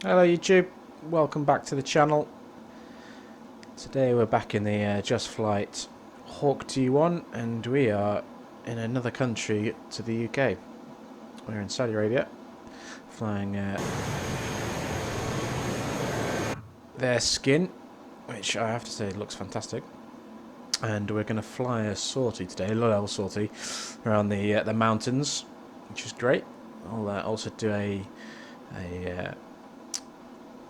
Hello YouTube, welcome back to the channel. Today we're back in the JustFlight Hawk G1 and we are in another country to the UK. We're in Saudi Arabia, flying their skin, which I have to say looks fantastic. And we're going to fly a sortie today, a low-level sortie, around the mountains, which is great. I'll also do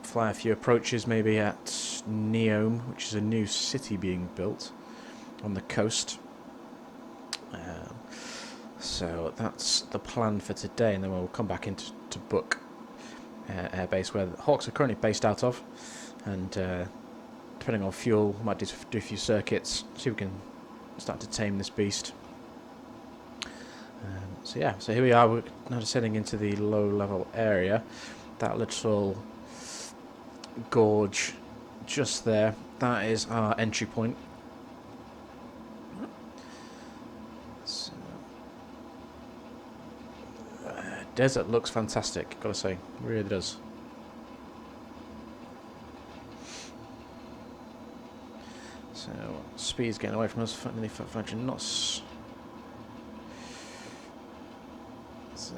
fly a few approaches maybe at Neom, which is a new city being built on the coast. So that's the plan for today, and then we'll come back in to book airbase where the Hawks are currently based out of, and depending on fuel, we might do a few circuits, see if we can start to tame this beast. So here we are, we're now descending into the low-level area. That little gorge just there, that is our entry point. So, desert looks fantastic, gotta say, it really does. So speed's getting away from us, nearly 500 knots. So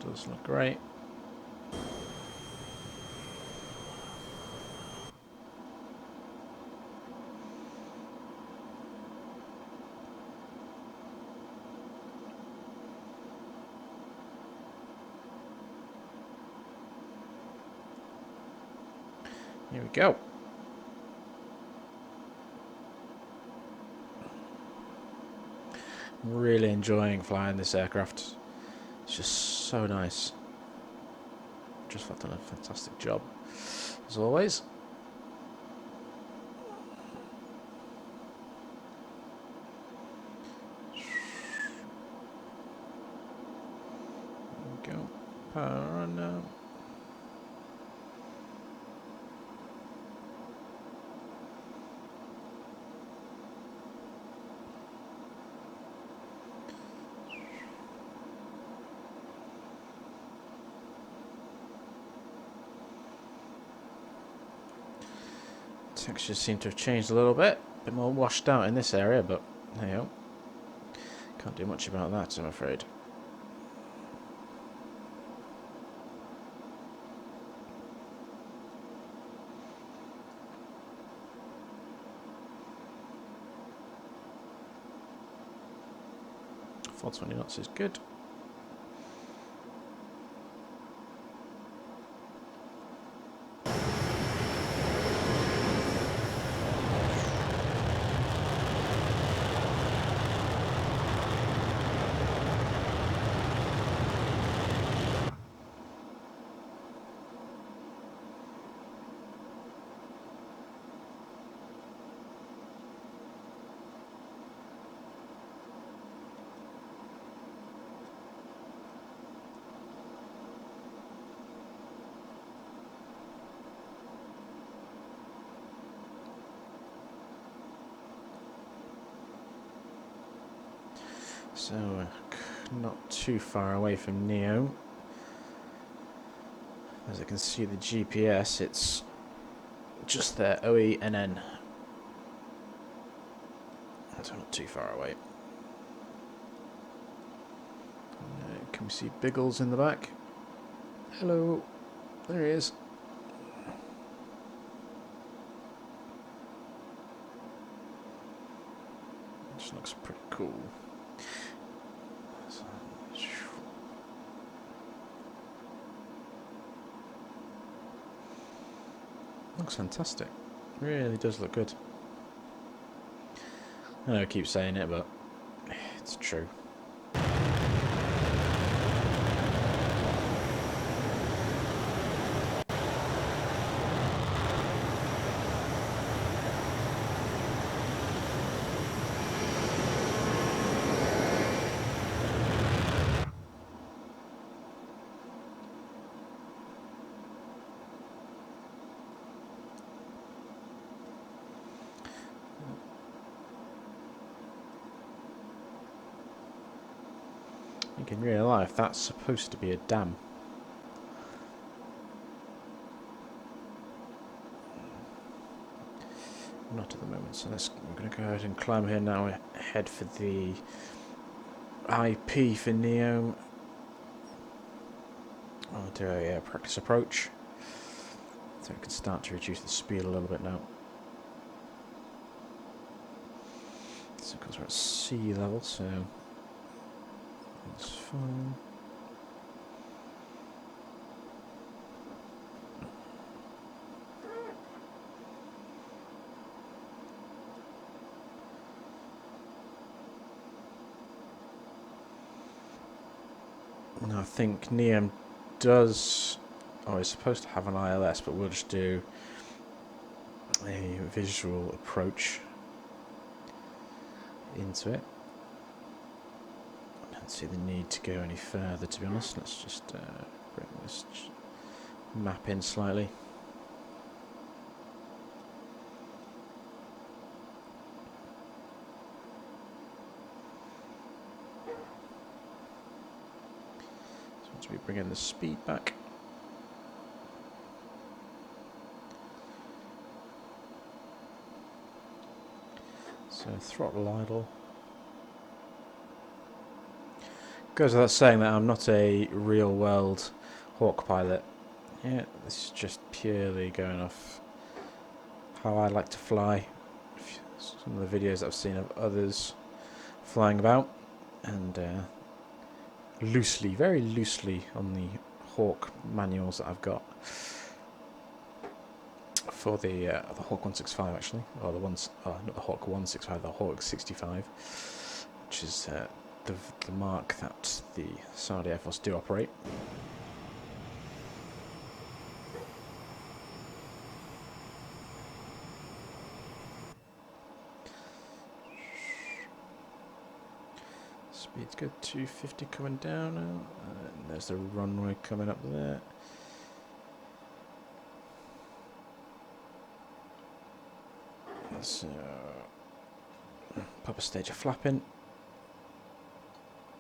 does look great. Here we go. I'm really enjoying flying this aircraft. It's just so nice. JustFlight done a fantastic job, as always. There we go. Power on now. Textures seem to have changed a little bit more washed out in this area, but there you go. Can't do much about that, I'm afraid. Full 20 knots is good. So, not too far away from Neo. As I can see the GPS, it's just there, OENN. That's not too far away. Can we see Biggles in the back? Hello, there he is. Just looks pretty cool. Looks fantastic. Really does look good. I know I keep saying it, but it's true. think in real life that's supposed to be a dam. Not at the moment, so we're going to go ahead and climb here now, head for the IP for Neo. I'll do a practice approach, so we can start to reduce the speed a little bit now. So because we're at sea level, so that's fine. I think Neom does, or is supposed to have an ILS, but we'll just do a visual approach into it. I don't see the need to go any further, to be honest. Let's just bring this map in slightly. So we bring in the speed back. So throttle idle. Goes without saying that I'm not a real world Hawk pilot. Yeah, this is just purely going off how I like to fly. Some of the videos I've seen of others flying about, and loosely, very loosely on the Hawk manuals that I've got for the Hawk 165 actually, or the ones, not the Hawk 165, the Hawk 65, which is the mark that the Saudi Air Force do operate. Speed's good, 250 coming down now, and there's the runway coming up there. Let's pop a stage of flapping,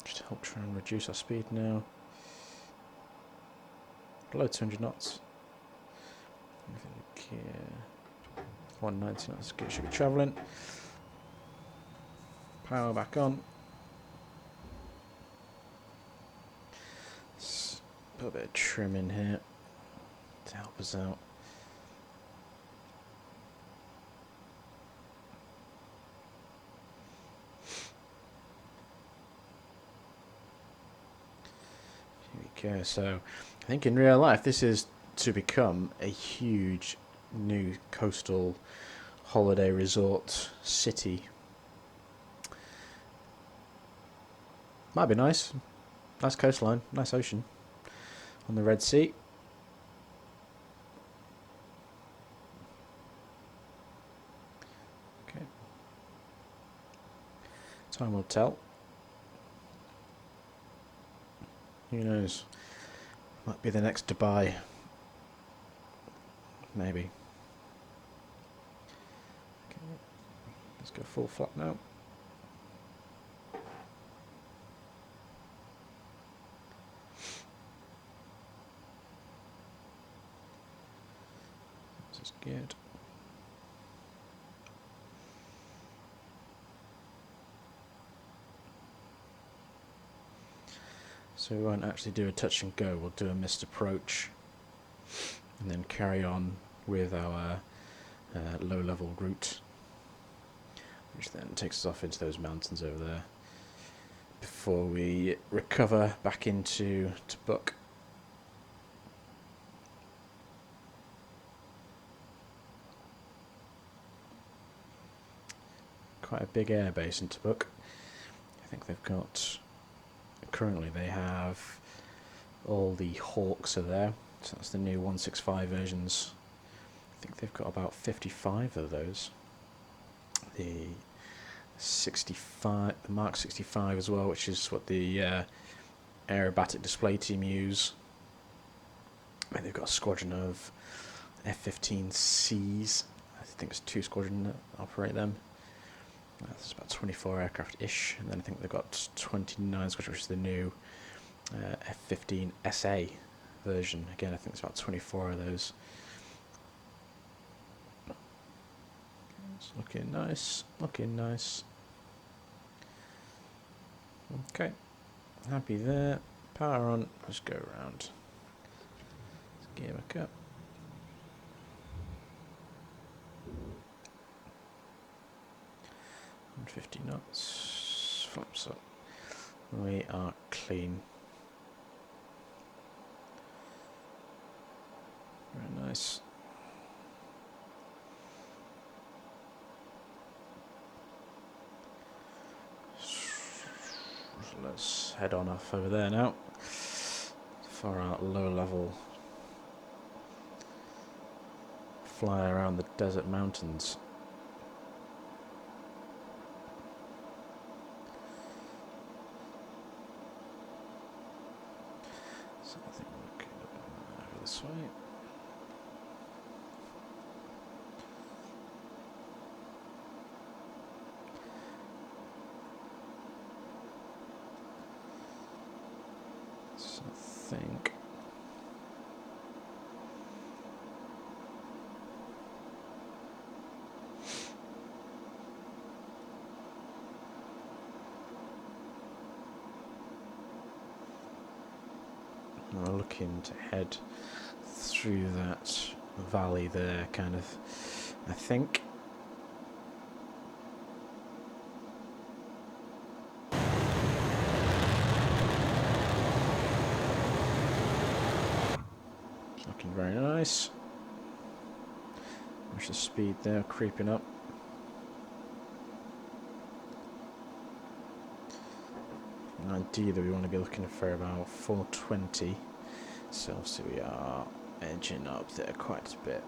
just to help try and reduce our speed now. Below 200 knots. 190 knots, should be travelling. Power back on. Let's put a bit of trim in here to help us out. Here we go. So I think in real life this is to become a huge new coastal holiday resort city. Might be nice. Nice coastline, nice ocean on the Red Sea. Okay. Time will tell. Who knows? Might be the next Dubai. Maybe. Okay. Let's go full flap now. This is good. So we won't actually do a touch and go, we'll do a missed approach and then carry on with our low level route, which then takes us off into those mountains over there before we recover back into Tabuk. Quite a big air base in Tabuk. I think they've got, currently they have all the Hawks are there, so that's the new 165 versions. I think they've got about 55 of those. The 65, the Mark 65 as well, which is what the aerobatic display team use. And they've got a squadron of F-15Cs. I think it's 2 squadrons that operate them. That's about 24 aircraft-ish, and then I think they've got 29, which is the new F-15 SA version. Again, I think it's about 24 of those. It's looking nice, looking nice. Okay, happy there. Power on, let's go around. Let's gear back up. And 50 knots, flaps up. We are clean. Very nice. Let's head on off over there now for our low level fly around the desert mountains. So I think we're looking over this way. So I think we're looking to head through that valley there, kind of, I think. Looking very nice. Watch the speed there, creeping up. And ideally we want to be looking for about 420. So obviously we are edging up there quite a bit.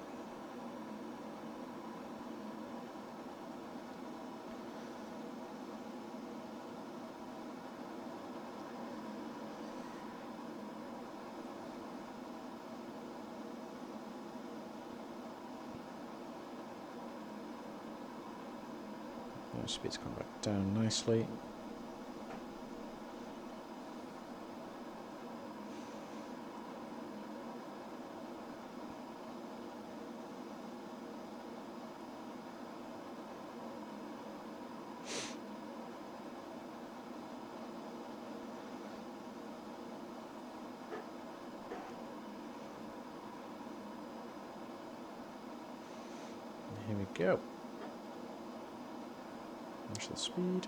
Speed's come back down nicely. Here we go. Watch the speed.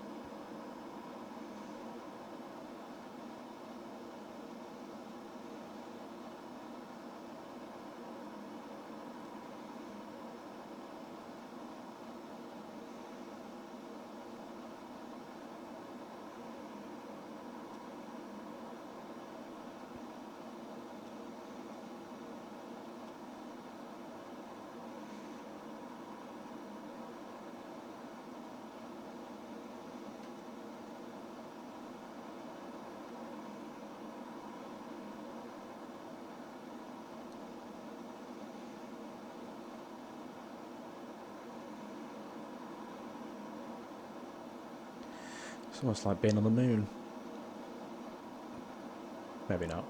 It's almost like being on the moon. Maybe not.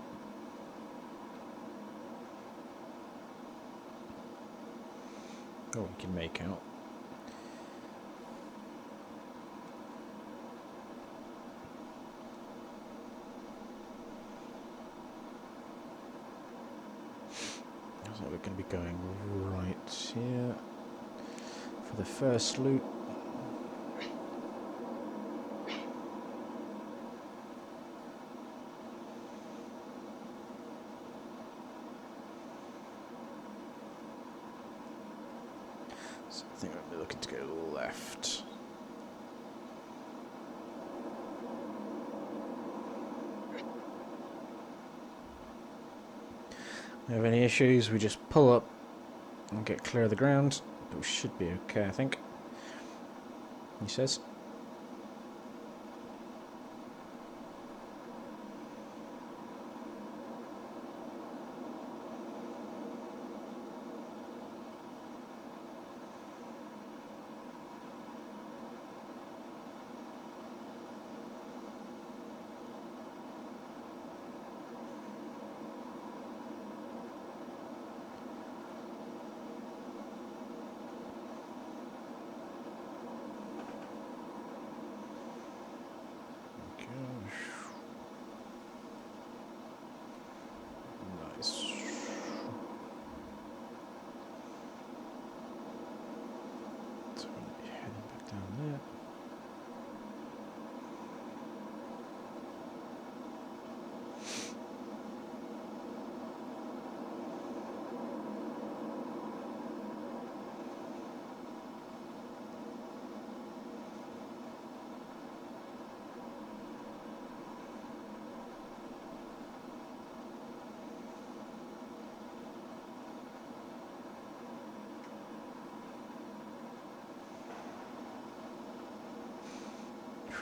Oh, we can make out. So we're going to be going right here for the first loop. So I think we'll be looking to go left. If we have any issues, we just pull up and get clear of the ground, but we should be okay, I think. He says.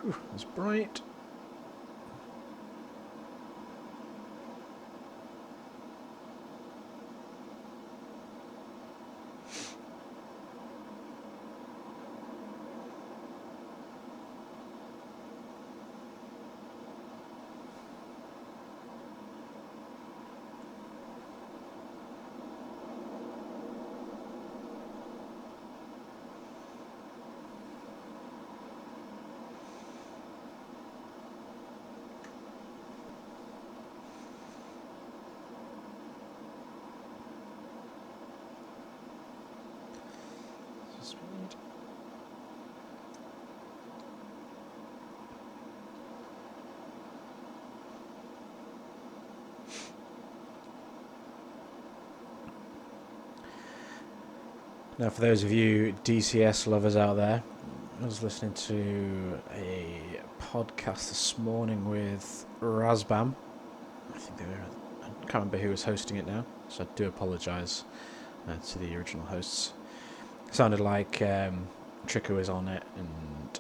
Whew, it's bright. Now, for those of you DCS lovers out there, I was listening to a podcast this morning with Razbam. I think I can't remember who was hosting it now, so I do apologise to the original hosts. It sounded like Trico was on it and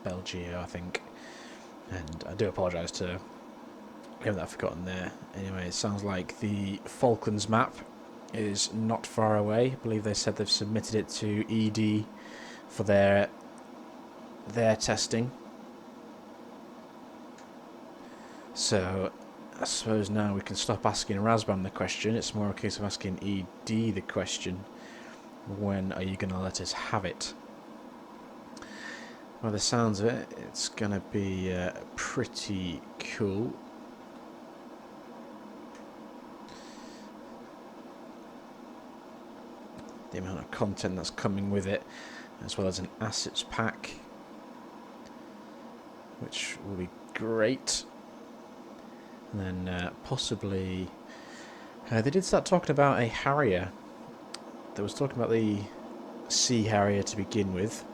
Belgio, I think. And I do apologise to him that I've forgotten there. Anyway, it sounds like the Falklands map is not far away. I believe they said they've submitted it to ED for their testing. So I suppose now we can stop asking Razbam the question. It's more a case of asking ED the question. When are you going to let us have it? By the sounds of it, it's going to be pretty cool. The amount of content that's coming with it, as well as an assets pack, which will be great. And then possibly they did start talking about a Harrier. They was talking about the Sea Harrier to begin with.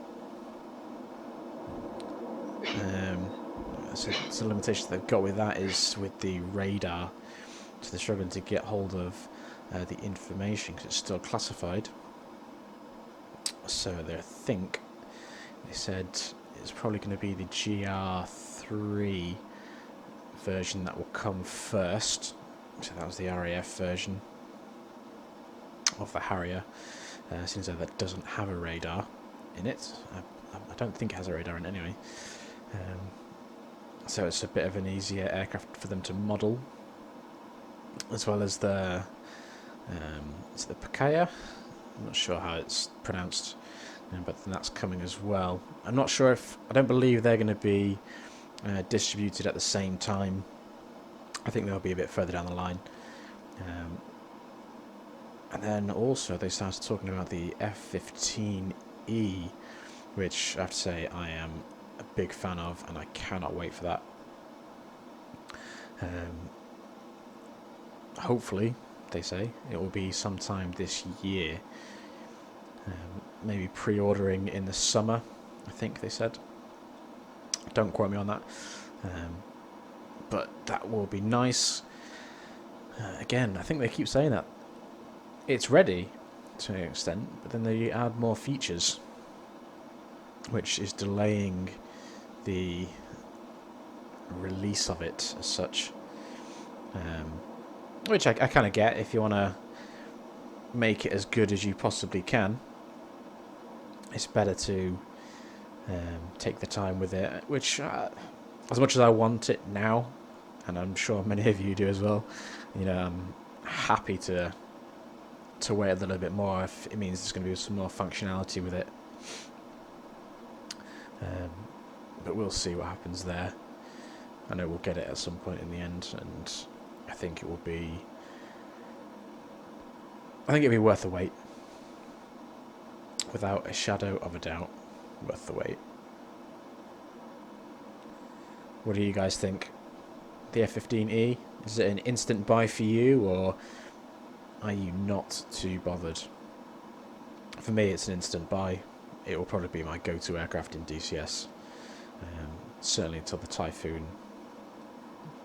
So the limitation they've got with that is with the radar, so they're struggling to get hold of the information because it's still classified. So they think, they said it's probably going to be the GR3 version that will come first. So that was the RAF version of the Harrier. Seems though that doesn't have a radar in it. I don't think it has a radar in it anyway. So it's a bit of an easier aircraft for them to model, as well as the it's the PCI-E. I'm not sure how it's pronounced, but then that's coming as well. I'm not sure if, I don't believe they're going to be distributed at the same time. I think they'll be a bit further down the line. And then also they started talking about the F-15E, which I have to say I am a big fan of, and I cannot wait for that. Hopefully, they say, it will be sometime this year. Maybe pre-ordering in the summer, I think they said. Don't quote me on that. But that will be nice. Again, I think they keep saying that it's ready to an extent, but then they add more features, which is delaying the release of it as such. Which I kind of get. If you want to make it as good as you possibly can, it's better to take the time with it, which as much as I want it now, and I'm sure many of you do as well, you know, I'm happy to wait a little bit more if it means there's going to be some more functionality with it. But we'll see what happens there. I know we'll get it at some point in the end, and I think it will be, I think it'll be worth the wait. Without a shadow of a doubt, worth the wait. What do you guys think? The F-15E, is it an instant buy for you, or are you not too bothered? For me, it's an instant buy. It will probably be my go-to aircraft in DCS. Certainly until the Typhoon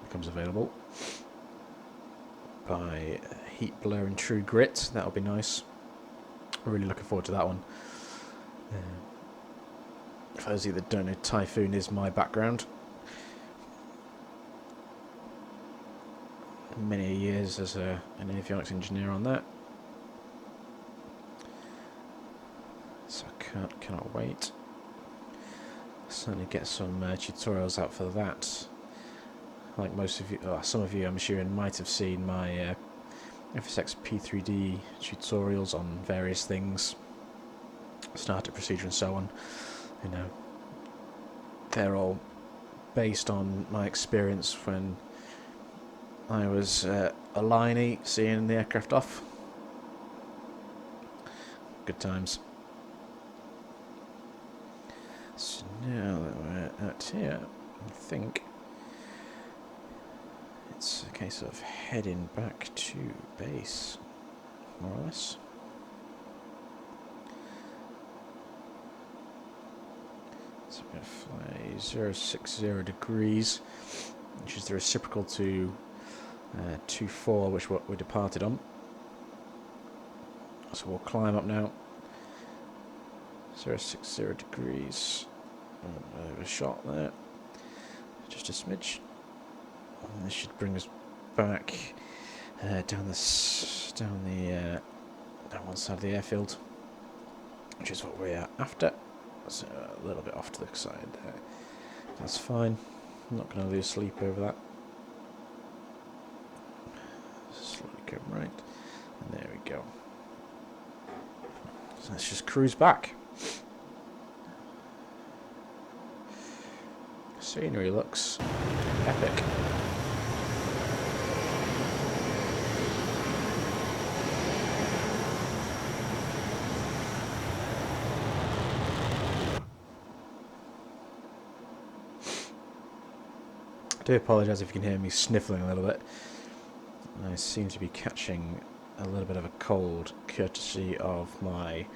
becomes available. By Heat Blur and True Grit, that'll be nice. I'm really looking forward to that one. For those of you that don't know, Typhoon is my background. Many years as an avionics engineer on that. So I cannot wait. Certainly get some tutorials out for that. Like most of you, some of you I'm assuming might have seen my FSX P3D tutorials on various things, startup procedure and so on. You know, they're all based on my experience when I was a liney seeing the aircraft off. Good times. So now that we're out here, I think it's a case of heading back to base, more or less. So we're going to fly 060 degrees, which is the reciprocal to 24, which what we departed on. So we'll climb up now. 060 degrees. Over a shot there. Just a smidge. And this should bring us back down one side of the airfield, which is what we're after. So a little bit off to the side there. That's fine. I'm not going to lose sleep over that. Slowly go right. And there we go. So let's just cruise back. Scenery looks epic. I do apologise if you can hear me sniffling a little bit. I seem to be catching a little bit of a cold, courtesy of my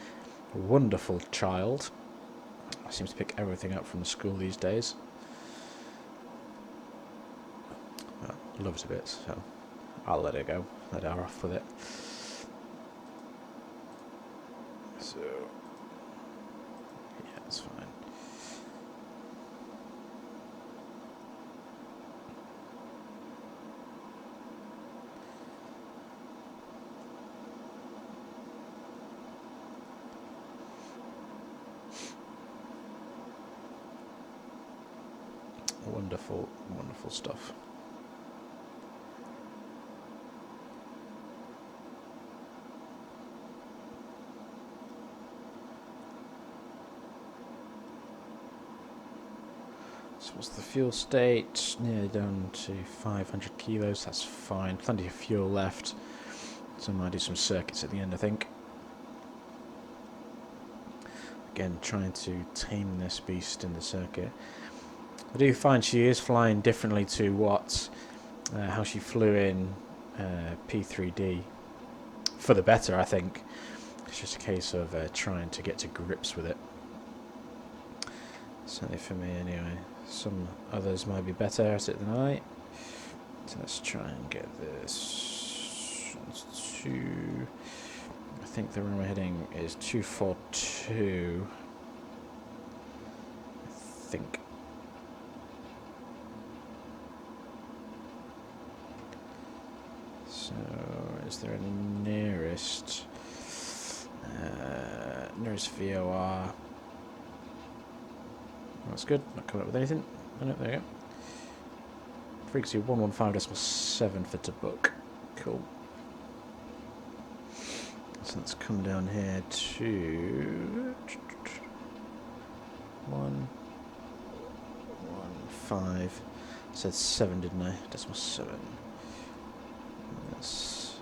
wonderful child. I seem to pick everything up from school these days. Well, loves a bit, so I'll let her go, let her off with it. So, yeah, it's fine. Wonderful, wonderful stuff. So what's the fuel state? Nearly down to 500 kilos, that's fine. Plenty of fuel left. So I might do some circuits at the end, I think. Again, trying to tame this beast in the circuit. I do find she is flying differently to what, how she flew in P3D. For the better, I think. It's just a case of trying to get to grips with it. Certainly for me, anyway. Some others might be better at it than I. So let's try and get this to... I think the runway heading is 242. I think. So, is there a nearest VOR? That's good, not coming up with anything. Oh, no, there you go. Frequency 115.7 for to book. Cool. So let's come down here to 115. Said 7, didn't I? Decimal 7. Let's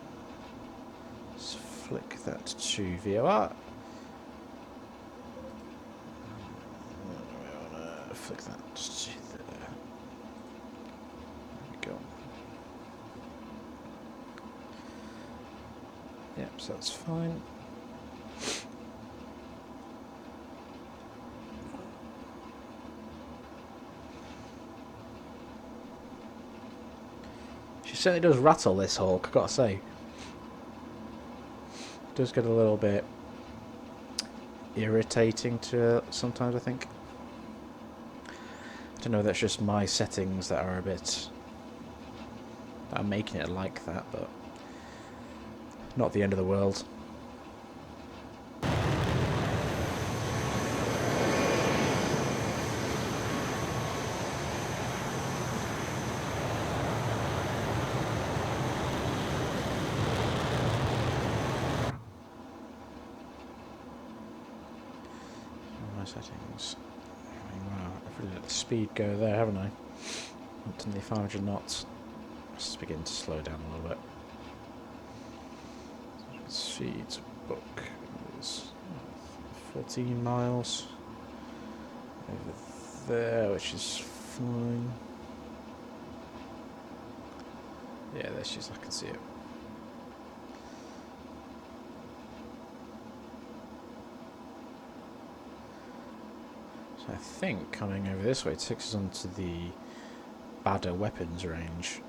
flick that to VOR. We want to flick that to there. There we go. Yep, so that's fine. She certainly does rattle, this Hawk, I've got to say. It does get a little bit irritating to sometimes, I think. don't know, that's just my settings that are a bit... that are making it like that, but not the end of the world. Settings. Wow, I've really let the speed go there, haven't I? Up to nearly 500 knots. Let's begin to slow down a little bit. Speed to book is 14 miles over there, which is fine. Yeah, there she is, I can see it. So I think coming over this way takes us onto the badder weapons range.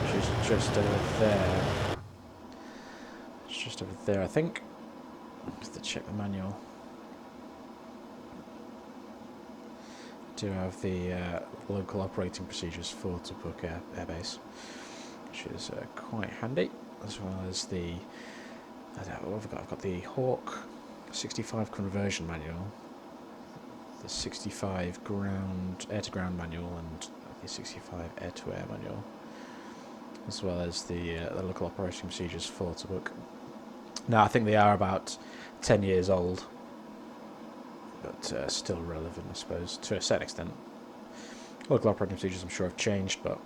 Which is just over there. It's just over there, I think. Just to check the manual. Do have the local operating procedures for Tabuk Air Base, which is quite handy, as well as the... what have I got? I've got the Hawk 65 conversion manual, the 65 air-to-ground manual, and the 65 air-to-air manual, as well as the local operating procedures for Tabuk. Now, I think they are about 10 years old, but still relevant, I suppose, to a certain extent. Local operating procedures, I'm sure, have changed, but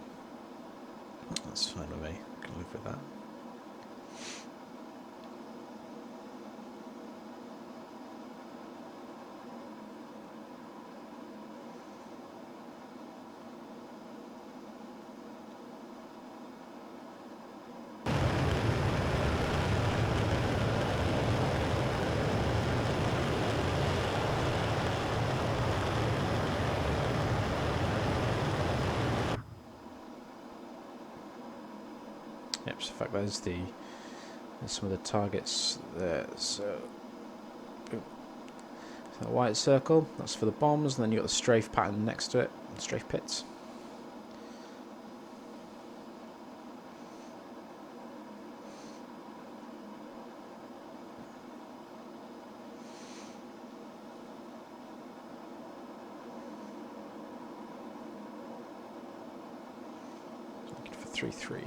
that's fine with me. I can live with that. Yep, so in fact there's some of the targets there. So the white circle, that's for the bombs, and then you've got the strafe pattern next to it, strafe pits. Looking for 3-3.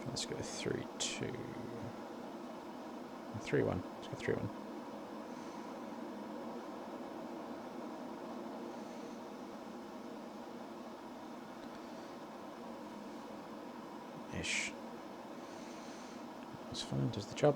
Let's go 3-2. 3-1. Let's go 3-1. Ish. That's fine, does the job.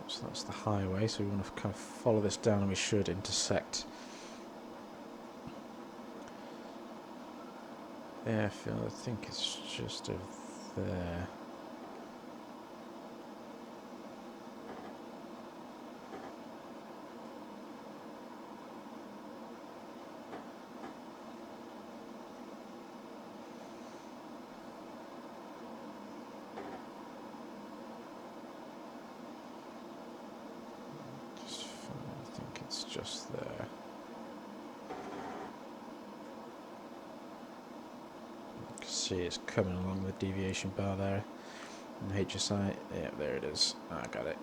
So that's the highway, so we want to kind of follow this down, and we should intersect the airfield. I think it's just over there. Just there. You can see it's coming along the deviation bar there. And HSI, yeah, there it is. I got it.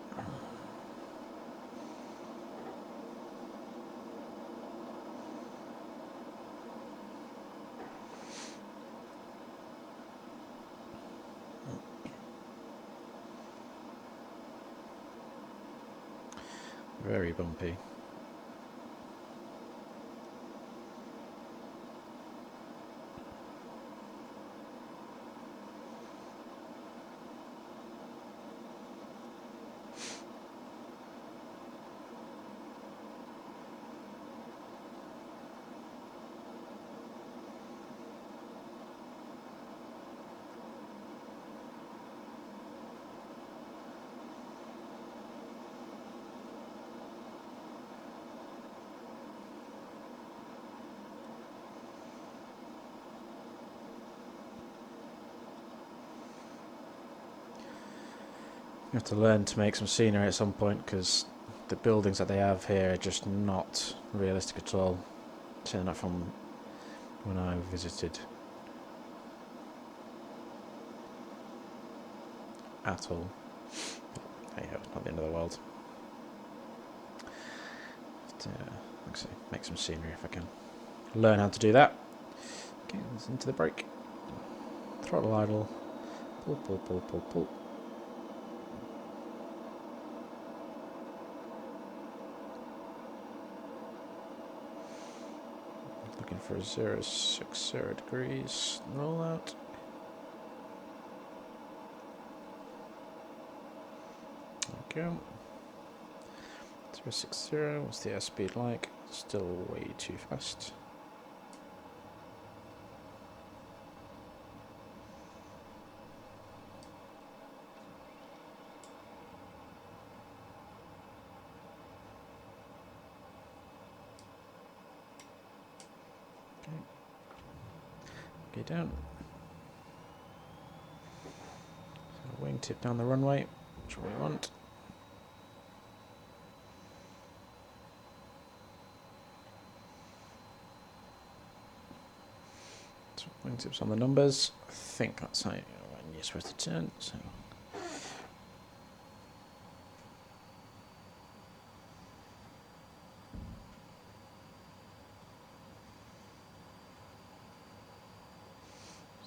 Very bumpy. have to learn to make some scenery at some point, because the buildings that they have here are just not realistic at all. Certainly not from when I visited at all. Hey ho, not the end of the world. But, like I say, make some scenery if I can. Learn how to do that. Okay, let's into the brake. Throttle idle. Pull, pull, pull, pull, pull. Looking for 060 degrees. Roll out. There we go. 060. What's the airspeed like? Still way too fast. Okay, down. So wingtip down the runway, which we want. So wingtips on the numbers. I think that's how when you're supposed to turn. So.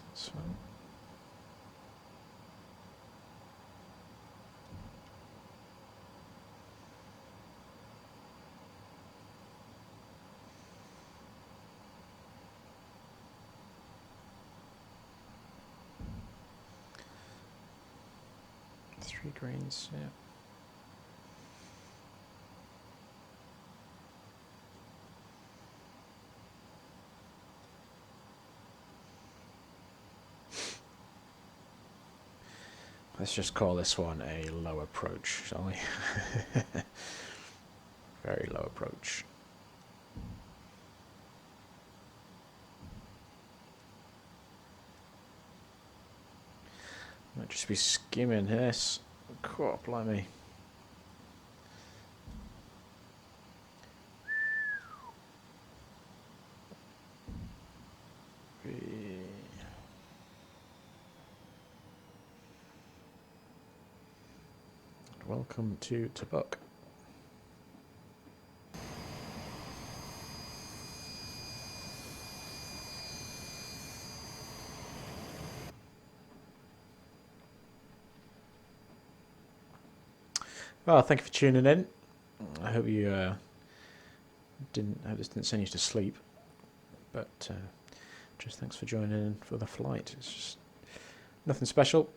That's fine. Three greens, yeah. Let's just call this one a low approach, shall we? Very low approach. Might just be skimming this. God, blimey. Welcome to Tabuk. Well, thank you for tuning in. I hope you I hope this didn't send you to sleep, but just thanks for joining in for the flight. It's just nothing special.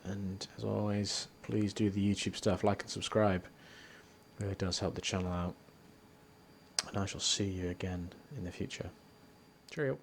And as always, please do the YouTube stuff, like and subscribe. It really does help the channel out. And I shall see you again in the future. Cheerio.